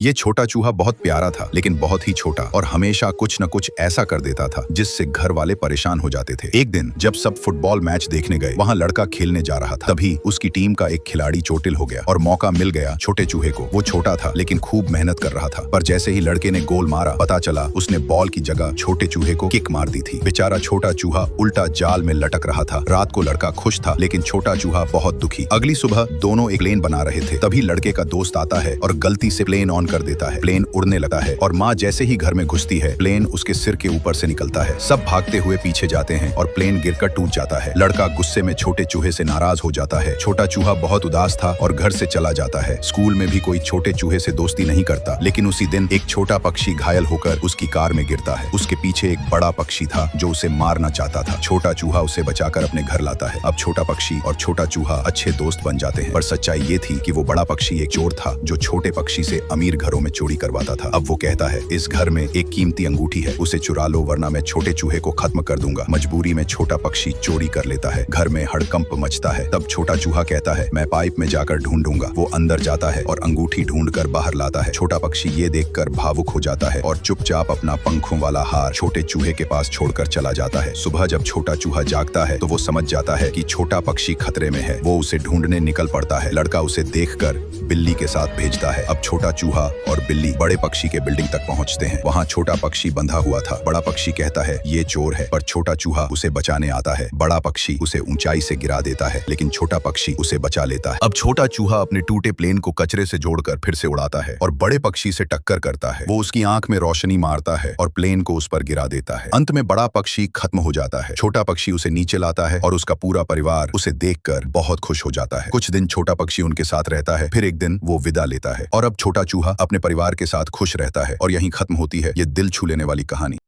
ये छोटा चूहा बहुत प्यारा था, लेकिन बहुत ही छोटा, और हमेशा कुछ न कुछ ऐसा कर देता था जिससे घर वाले परेशान हो जाते थे। एक दिन जब सब फुटबॉल मैच देखने गए, वहाँ लड़का खेलने जा रहा था। तभी उसकी टीम का एक खिलाड़ी चोटिल हो गया और मौका मिल गया छोटे चूहे को। वो छोटा था लेकिन खूब मेहनत कर रहा था, पर जैसे ही लड़के ने गोल मारा, पता चला उसने बॉल की जगह छोटे चूहे को किक मार दी थी। बेचारा छोटा चूहा उल्टा जाल में लटक रहा था। रात को लड़का खुश था, लेकिन छोटा चूहा बहुत दुखी। अगली सुबह दोनों एक प्लेन बना रहे थे। तभी लड़के का दोस्त आता है और गलती से प्लेन ऑन कर देता है। प्लेन उड़ने लगा है और माँ जैसे ही घर में घुसती है, प्लेन उसके सिर के ऊपर से निकलता है। सब भागते हुए पीछे जाते हैं और प्लेन गिरकर टूट जाता है। लड़का गुस्से में छोटे चूहे से नाराज हो जाता है। छोटा चूहा बहुत उदास था और घर से चला जाता है। स्कूल में भी कोई छोटे चूहे से दोस्ती नहीं करता, लेकिन उसी दिन एक छोटा पक्षी घायल होकर उसकी कार में गिरता है। उसके पीछे एक बड़ा पक्षी था जो उसे मारना चाहता था। छोटा चूहा उसे बचाकर अपने घर लाता है। अब छोटा पक्षी और छोटा चूहा अच्छे दोस्त बन जाते हैं। पर सच्चाई ये थी कि वो बड़ा पक्षी एक चोर था जो छोटे पक्षी से अमीर घरों में चोरी करवाता था। अब वो कहता है, इस घर में एक कीमती अंगूठी है, उसे चुरा लो वरना मैं छोटे चूहे को खत्म कर दूंगा। मजबूरी में छोटा पक्षी चोरी कर लेता है। घर में हड़कंप मचता है। तब छोटा चूहा कहता है, मैं पाइप में जाकर ढूंढूंगा। वो अंदर जाता है और अंगूठी ढूंढकर बाहर लाता है। छोटा पक्षी ये देखकर भावुक हो जाता है और चुपचाप अपना पंखों वाला हार छोटे चूहे के पास छोड़कर चला जाता है। सुबह जब छोटा चूहा जागता है तो वो समझ जाता है कि छोटा पक्षी खतरे में है। वो उसे ढूंढने निकल पड़ता है। लड़का उसे देखकर बिल्ली के साथ भेजता है। अब छोटा चूहा और बिल्ली बड़े पक्षी के बिल्डिंग तक पहुंचते हैं। वहाँ छोटा पक्षी बंधा हुआ था। बड़ा पक्षी कहता है, ये चोर है, पर छोटा चूहा उसे बचाने आता है। बड़ा पक्षी उसे ऊंचाई से गिरा देता है, लेकिन छोटा पक्षी उसे बचा लेता है। अब छोटा चूहा अपने टूटे प्लेन को कचरे से जोड़कर फिर से उड़ाता है और बड़े पक्षी से टक्कर करता है। वो उसकी आंख में रोशनी मारता है और प्लेन को उस पर गिरा देता है। अंत में बड़ा पक्षी खत्म हो जाता है। छोटा पक्षी उसे नीचे लाता है और उसका पूरा परिवार उसे देखकर बहुत खुश हो जाता है। कुछ दिन छोटा पक्षी उनके साथ रहता है, फिर एक दिन वो विदा लेता है और अब छोटा चूहा अपने परिवार के साथ खुश रहता है। और यहीं खत्म होती है ये दिल छू लेने वाली कहानी।